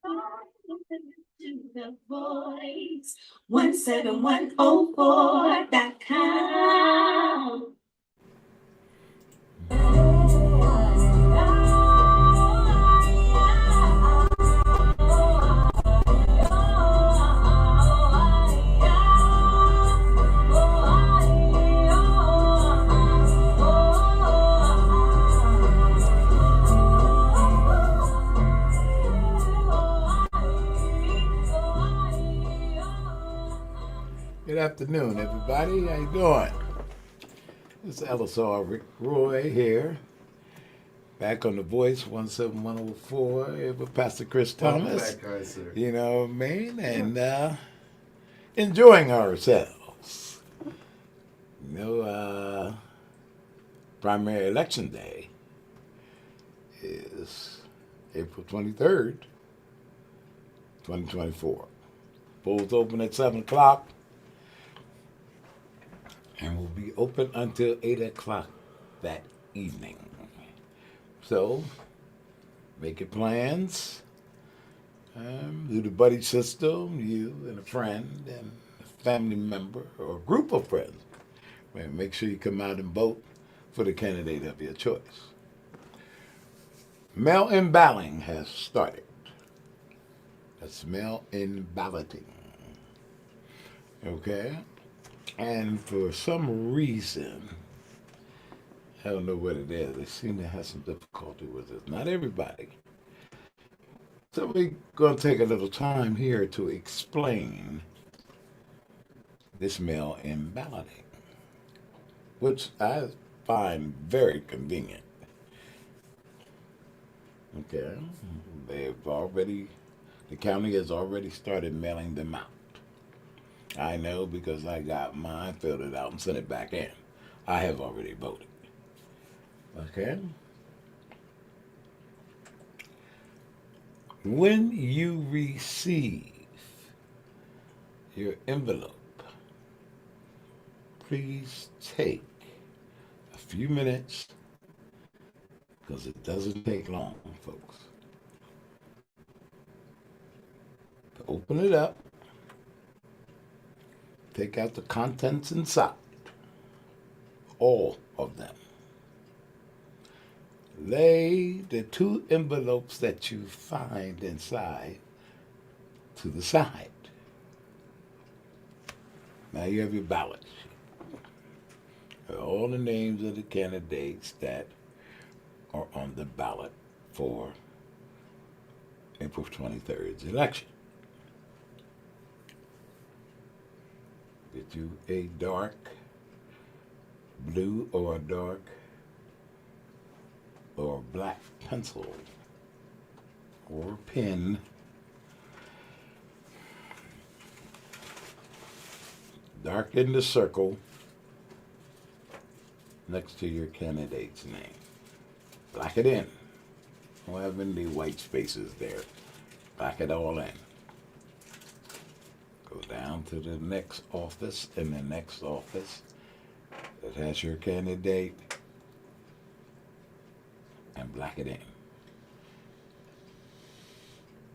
To the voice 17104.com. Good afternoon, everybody. How you doing? It's Ellis Rick Roy here, back on the Voice 17104 with Pastor Chris Welcome Thomas. back, guys, sir. You know what I mean? And enjoying ourselves. You know, primary election day is April 23rd, 2024. Polls open at 7 o'clock and will be open until 8 o'clock that evening. So, make your plans. Do the buddy system, you and a friend and a family member or a group of friends. Make sure you come out and vote for the candidate of your choice. Mail-in balloting has started. That's mail-in balloting. Okay? And for some reason, I don't know what it is, they seem to have some difficulty with it. Not everybody. So we're going to take a little time here to explain this mail-in balloting, which I find very convenient. Okay? The county has already started mailing them out. I know because I got mine, filled it out, and sent it back in. I have already voted. Okay? When you receive your envelope, please take a few minutes because it doesn't take long, folks, to open it up. Take out the contents inside, all of them. Lay the two envelopes that you find inside to the side. Now you have your ballot sheet. All the names of the candidates that are on the ballot for April 23rd's election. Get you a dark blue or a dark or black pencil or pen. Darken the circle next to your candidate's name. Black it in. Don't have any white spaces there. Black it all in. Go down to the next office and the next office that has your candidate and black it in.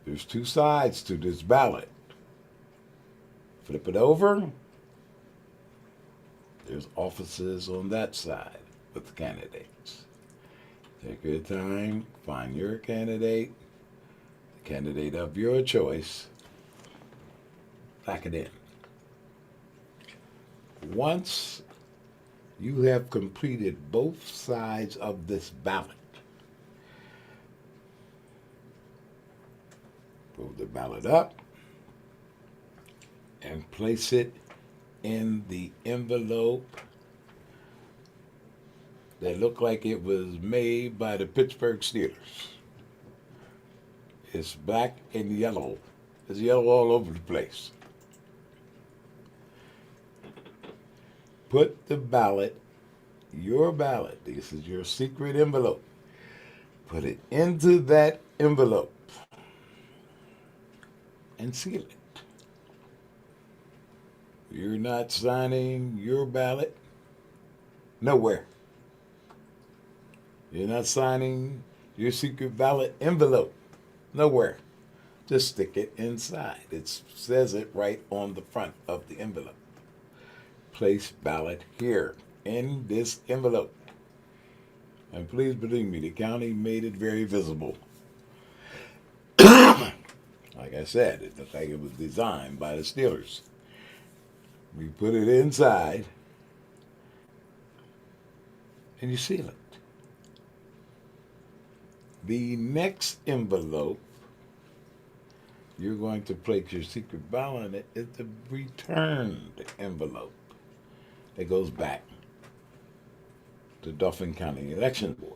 There's two sides to this ballot. Flip it over. There's offices on that side with the candidates. Take your time, find your candidate, the candidate of your choice. Black it in. Once you have completed both sides of this ballot, roll the ballot up and place it in the envelope that looked like it was made by the Pittsburgh Steelers. It's black and yellow. It's yellow all over the place. Put the ballot, your ballot, this is your secret envelope, put it into that envelope and seal it. You're not signing your ballot nowhere. You're not signing your secret ballot envelope nowhere. to stick it inside. It says it right on the front of the envelope. Place ballot here in this envelope. And please believe me, the county made it very visible. Like I said, it looked like it was designed by the Steelers. We put it inside and you seal it. The next envelope you're going to place your secret ballot in it is the returned envelope that goes back to Dauphin County Election Board.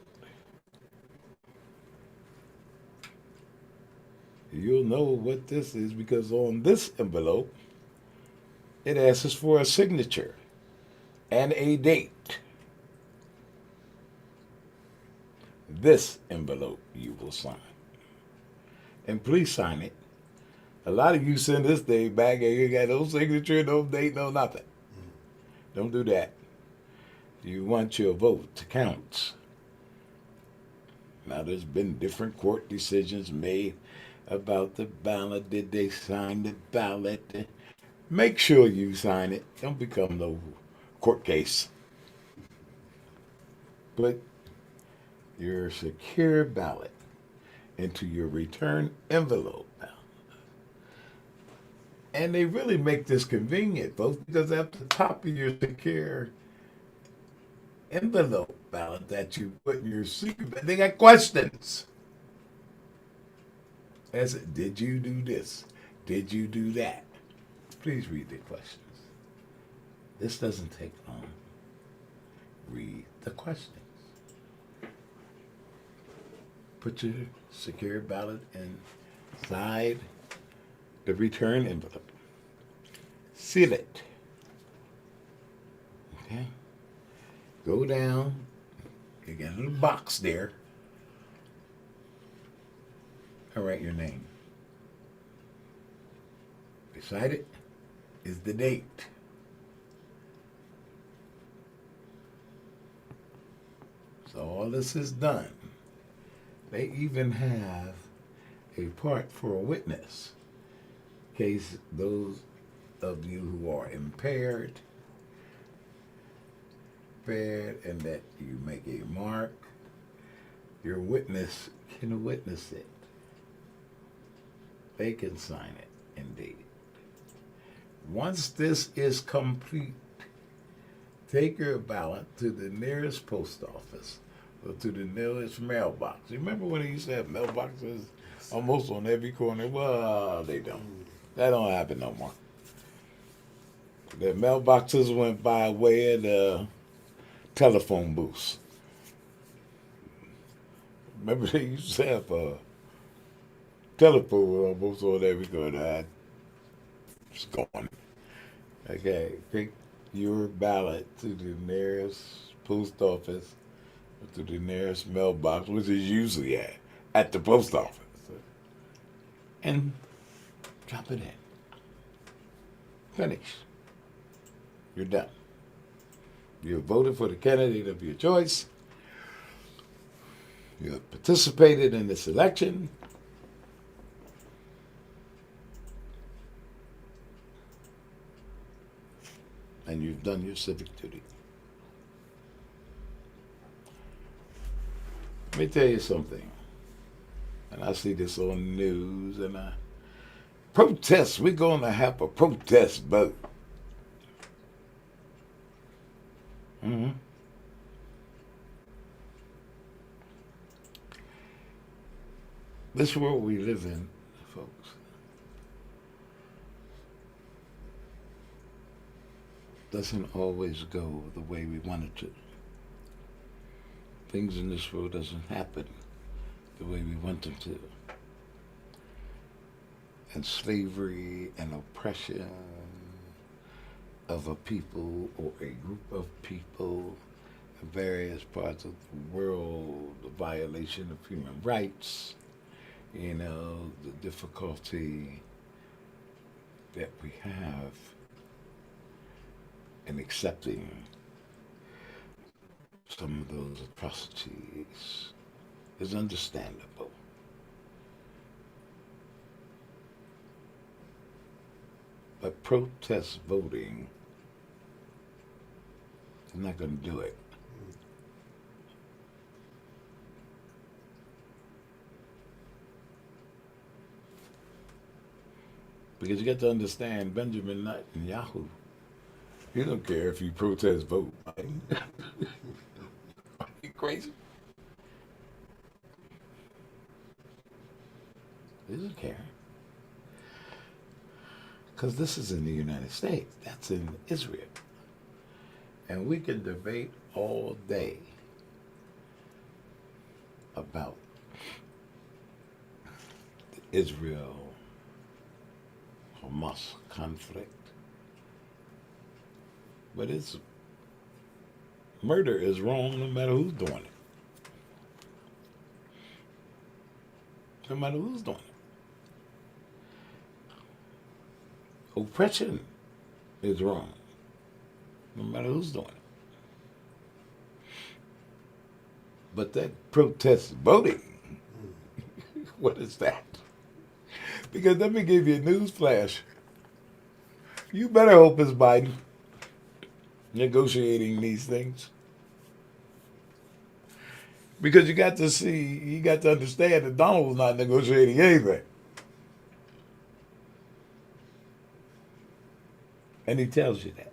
You'll know what this is because on this envelope, it asks for a signature and a date. This envelope you will sign. And please sign it. A lot of you send this thing back and you got no signature, no date, no nothing. Don't do that. You want your vote to count. Now, there's been different court decisions made about the ballot. Did they sign the ballot? Make sure you sign it. Don't become no court case. Put your secure ballot into your return envelope. And they really make this convenient, folks, because at the top of your secure envelope ballot that you put in your secret, they got questions. As did you do this? Did you do that? Please read the questions. This doesn't take long. Read the questions. Put your secure ballot inside the return envelope. Seal it. Okay? Go down. You got a little box there. And write your name. Beside it is the date. So all this is done. They even have a part for a witness. In case those of you who are impaired and that you make a mark, your witness can witness it. They can sign it and date it. Once this is complete, take your ballot to the nearest post office or to the nearest mailbox. You remember when they used to have mailboxes almost on every corner? Well, they don't. That don't happen no more. The mailboxes went by way of the telephone booths. Remember they used to have a telephone almost on every corner. It's gone. Okay, take your ballot to the nearest post office or to the nearest mailbox, which is usually at the post office, and drop it in. Finish. You're done. You voted for the candidate of your choice. You have participated in this election. And you've done your civic duty. Let me tell you something. And I see this on the news and protest. We're going to have a protest vote. Mm-hmm. This world we live in, folks, doesn't always go the way we want it to. Things in this world doesn't happen the way we want them to. And slavery and oppression of a people or a group of people in various parts of the world, the violation of human rights, the difficulty that we have in accepting some of those atrocities is understandable. But protest voting is not going to do it. Because you got to understand Benjamin Netanyahu. He don't care if you protest vote. Are you crazy? He doesn't care. Because this is in the United States. That's in Israel. And we can debate all day about the Israel-Hamas conflict. But it's murder is wrong no matter who's doing it. No matter who's doing it. Oppression is wrong no matter who's doing it. But that protest voting, what is that? Because let me give you a news flash. You better hope it's Biden negotiating these things. Because you got to understand that Donald's not negotiating anything. And he tells you that.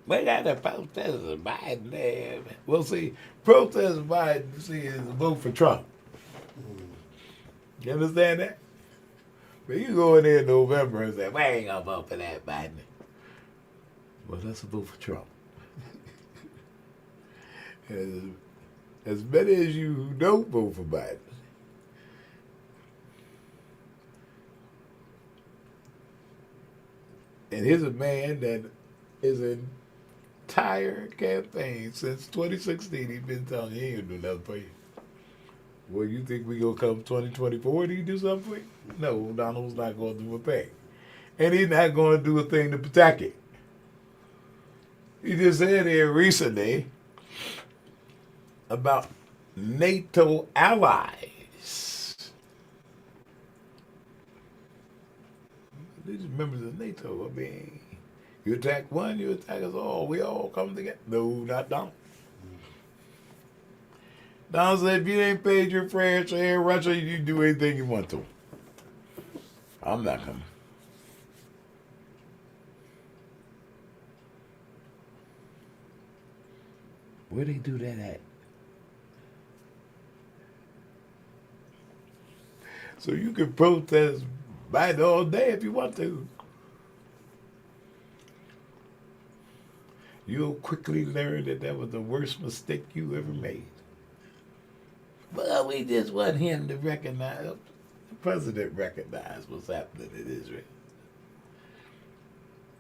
We got to protest Biden there. Well, see, protest Biden, is a vote for Trump. You understand that? But you go in there in November and say, we ain't going to vote for that Biden. Well, that's a vote for Trump. As many as you who don't vote for Biden, and here's a man that his entire campaign since 2016, he's been telling you he ain't gonna do nothing for you. Well, you think we gonna come 2024 and he do something for you? No, Donald's not gonna do a thing. And he's not gonna do a thing to protect it. He just said here recently about NATO allies. These members of NATO, I mean, you attack one, you attack us all. We all come together. No, not Donald. Donald said, if you ain't paid your fair share of Russia, you can do anything you want to. I'm not coming. Where they do that at? So you can protest Biden all day if you want to. You'll quickly learn that was the worst mistake you ever made. Well, we just want him to recognize, the president recognized what's happening in Israel.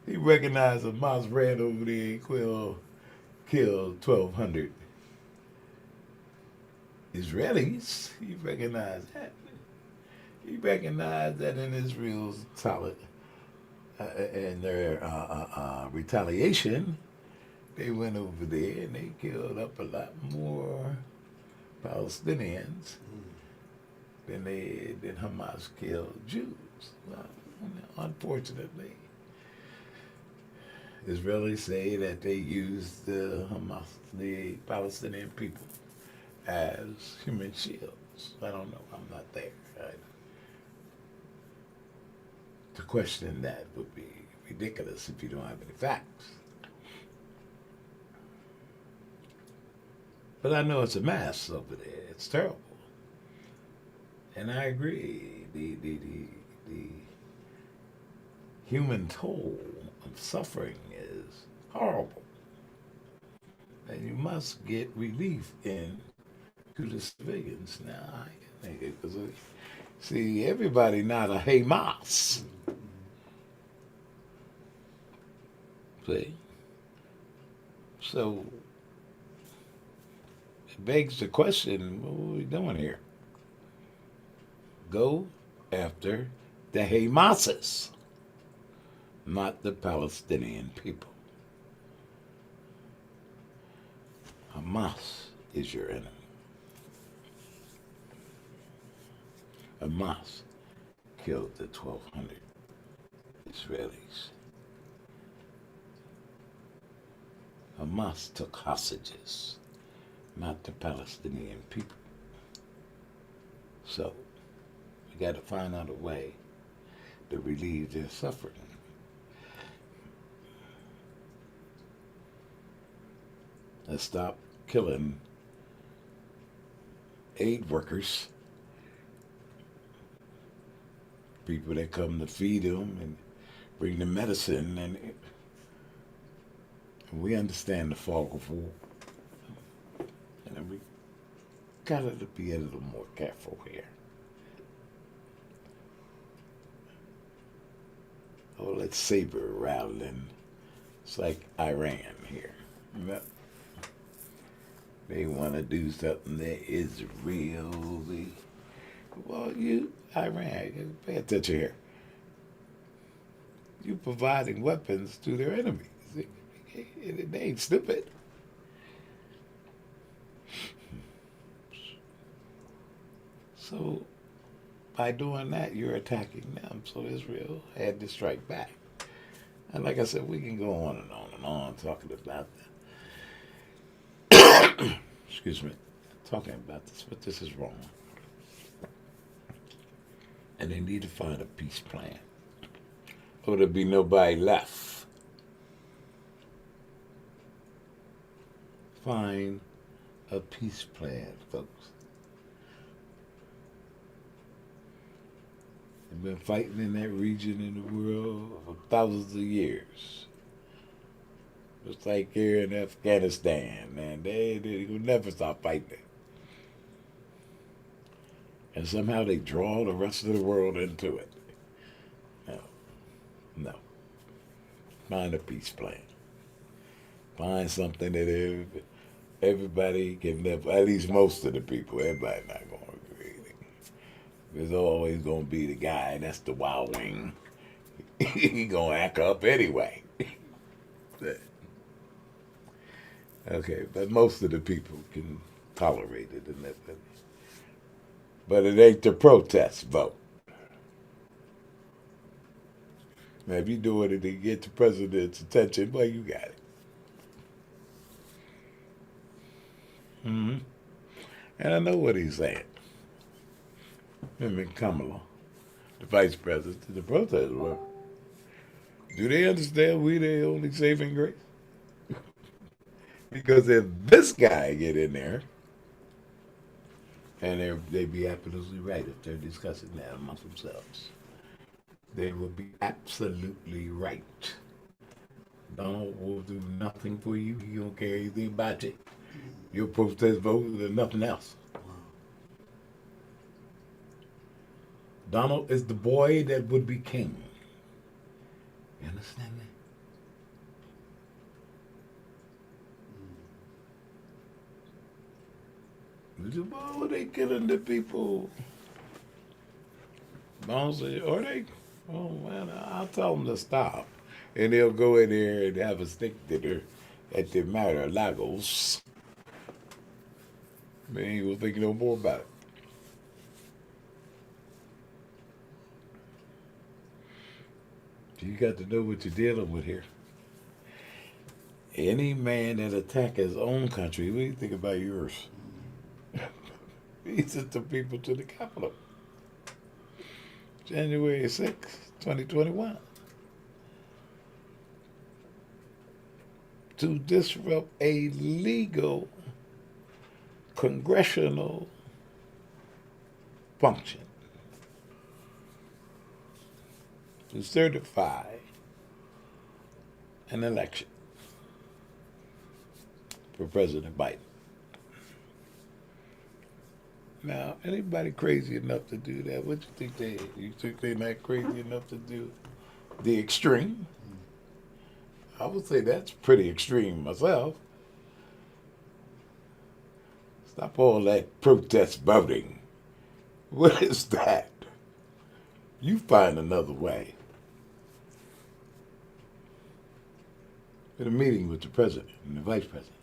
He recognized Hamas ran over there and killed 1,200 Israelis. He recognized that. He recognized that in Israel's in their retaliation, they went over there and they killed up a lot more Palestinians than Hamas killed Jews. Unfortunately, Israelis say that they used the Palestinian people as human shields. I don't know. I'm not there. To question that would be ridiculous if you don't have any facts. But I know it's a mess over there. It's terrible. And I agree. The human toll of suffering is horrible. And you must get relief in to the civilians now. I think it was see, everybody not a Hamas. See? So it begs the question, what are we doing here? Go after the Hamases, not the Palestinian people. Hamas is your enemy. Hamas killed the 1,200 Israelis. Hamas took hostages, not the Palestinian people. So we got to find out a way to relieve their suffering. Let's stop killing aid workers, people that come to feed them and bring the medicine, and we understand the fog of war. And we gotta be a little more careful here. Oh, let's saber rattling. It's like Iran here. You know? They want to do something that is real. Well, Iran, pay attention here. You providing weapons to their enemies. They ain't stupid. So by doing that, you're attacking them. So Israel had to strike back. And like I said, we can go on and on and on talking about that. Excuse me, talking about this, but this is wrong. And they need to find a peace plan, or there'll be nobody left. Find a peace plan, folks. They've been fighting in that region in the world for thousands of years. Just like here in Afghanistan, man, they will never stop fighting. And somehow they draw the rest of the world into it. No. Find a peace plan. Find something that everybody can live, at least most of the people. Everybody not going to agree. There's always going to be the guy that's the wild wing. He going to act up anyway. Okay, but most of the people can tolerate it. But it ain't the protest vote. Now, if you do it to get the president's attention, well, you got it. Mm-hmm. And I know what he's saying. Him and Kamala, the vice president, the protest vote. Do they understand we the only saving grace? Because if this guy get in there, and they'd be absolutely right if they're discussing that amongst themselves. They will be absolutely right. Donald will do nothing for you. He don't care anything about you. Your protest vote is nothing else. Donald is the boy that would be king. You understand that? Why are they killing the people? Or they, oh man, I'll tell them to stop. And they'll go in there and have a steak dinner at the Mar-a-Lagos. They ain't gonna think no more about it. You got to know what you're dealing with here. Any man that attack his own country, what do you think about yours? He sent the people to the Capitol. January 6, 2021. To disrupt a legal congressional function. To certify an election for President Biden. Now, anybody crazy enough to do that? What you think they're not crazy enough to do the extreme? I would say that's pretty extreme myself. Stop all that protest voting. What is that? You find another way. At a meeting with the president and the vice president.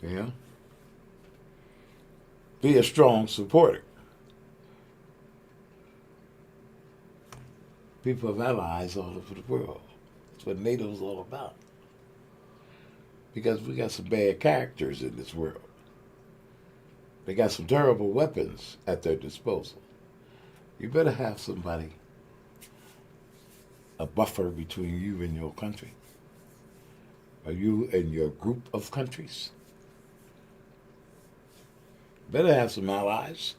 Yeah? Be a strong supporter. people have allies all over the world. That's what NATO's all about. Because we got some bad characters in this world. They got some terrible weapons at their disposal. You better have somebody, a buffer between you and your country, or you and your group of countries. Better have some allies.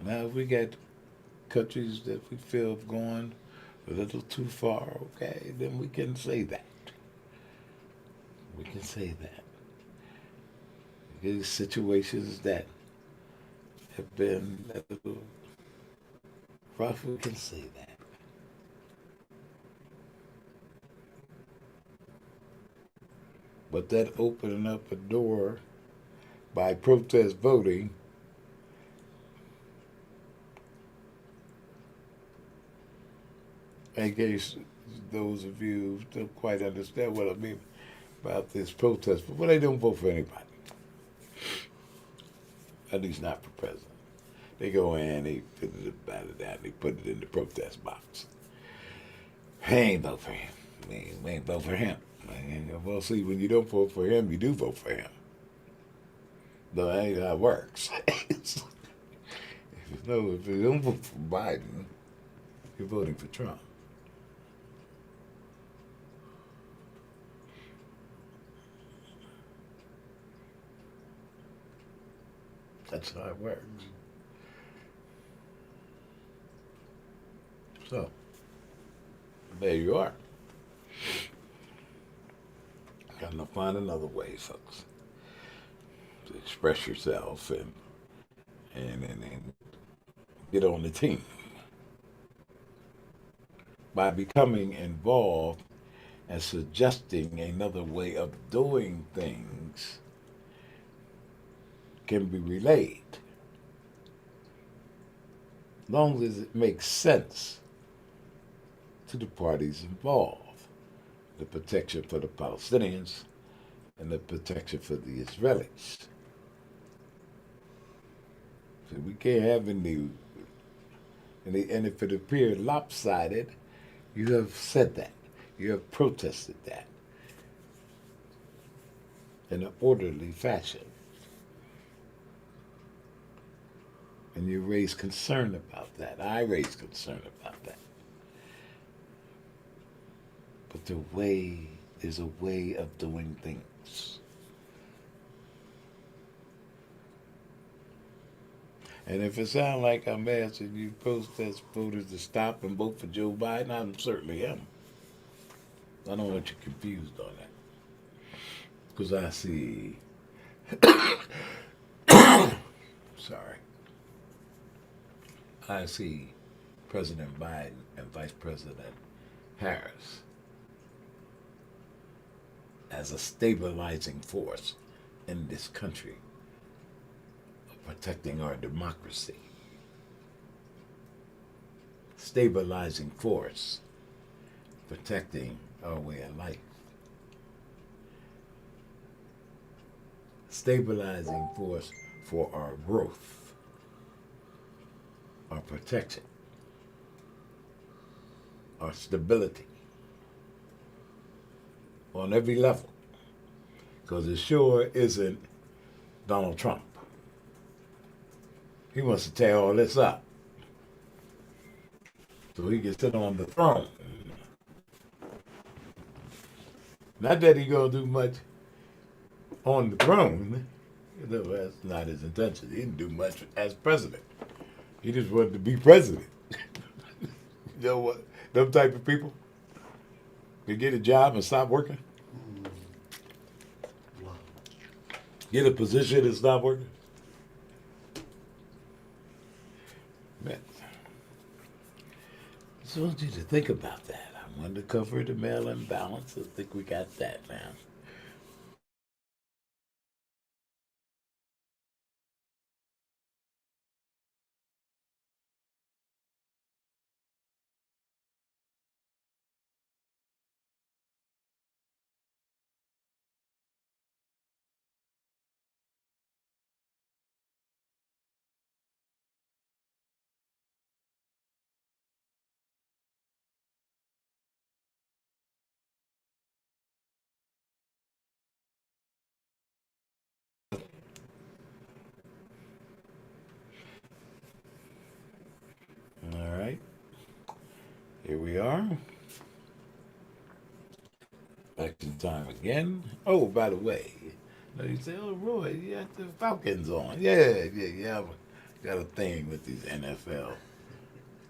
Now, if we got countries that we feel have gone a little too far, okay, then we can say that. We can say that. There's situations that have been a little rough, we can say that. But that opening up a door by protest voting, in case those of you don't quite understand what I mean about this protest, but they don't vote for anybody. At least not for president. They go in, they put it ballot down, they put it in the protest box. I ain't vote for him. We ain't vote for him. Well, see, when you don't vote for him, you do vote for him. No, that ain't how it works. No, if you don't vote for Biden, you're voting for Trump. That's how it works. So, there you are. Got to find another way, folks, to express yourself and get on the team. By becoming involved and suggesting another way of doing things can be relayed, as long as it makes sense to the parties involved. The protection for the Palestinians and the protection for the Israelis. So we can't have and if it appeared lopsided, you have said that. You have protested that in an orderly fashion. And you raise concern about that. I raise concern about that. But there's a way of doing things. And if it sounds like I'm asking you protest voters to stop and vote for Joe Biden, I certainly am. I don't want you confused on that. Because I see, sorry, I see President Biden and Vice President Harris as a stabilizing force in this country, protecting our democracy. Stabilizing force, protecting our way of life. Stabilizing force for our growth, our protection, our stability on every level. Because it sure isn't Donald Trump. He wants to tear all this up so he can sit on the throne. Not that he's going to do much on the throne. That's not his intention. He didn't do much as president. He just wanted to be president. You know what? Them type of people, they get a job and stop working. Get a position and stop working. Man, I just want you to think about that. I wanted to cover the mail imbalance. I think we got that now. Here we are. Election time again. Oh, by the way, you say, "Oh, Roy, you got the Falcons on." Yeah. I've got a thing with these NFL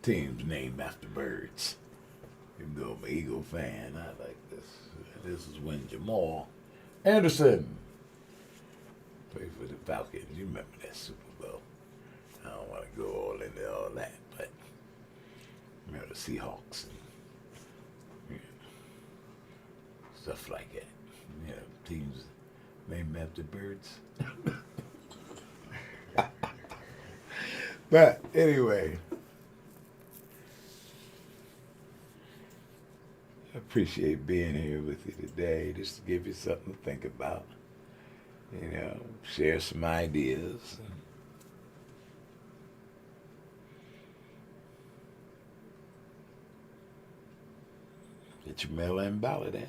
teams named after birds. Even though I'm an Eagle fan, I like this. This is when Jamal Anderson played for the Falcons. You remember that Super Bowl? I don't want to go all into all that, but remember the Seahawks and stuff like that. Teams named after birds. But anyway, I appreciate being here with you today, just to give you something to think about. Share some ideas. Get your mail-in ballot in.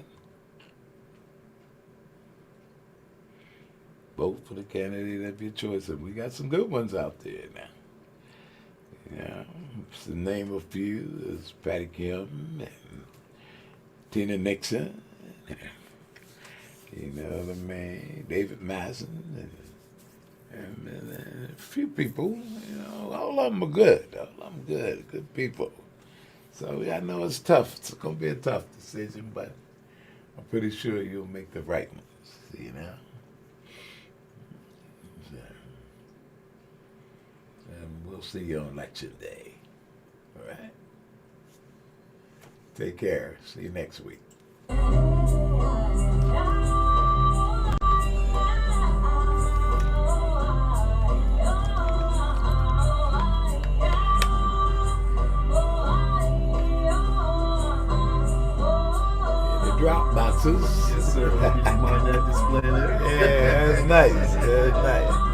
Vote for the candidate of your choice. And we got some good ones out there now. Just to name a few, is Patty Kim and Tina Nixon. The man, David Madison, and a few people. All of them are good. All of them good people. So I know it's tough. It's going to be a tough decision, but I'm pretty sure you'll make the right ones. And we'll see you on election day. All right? Take care. See you next week. Drop boxes. Yes, sir. Mind that display there. Yeah, that's nice. That's nice.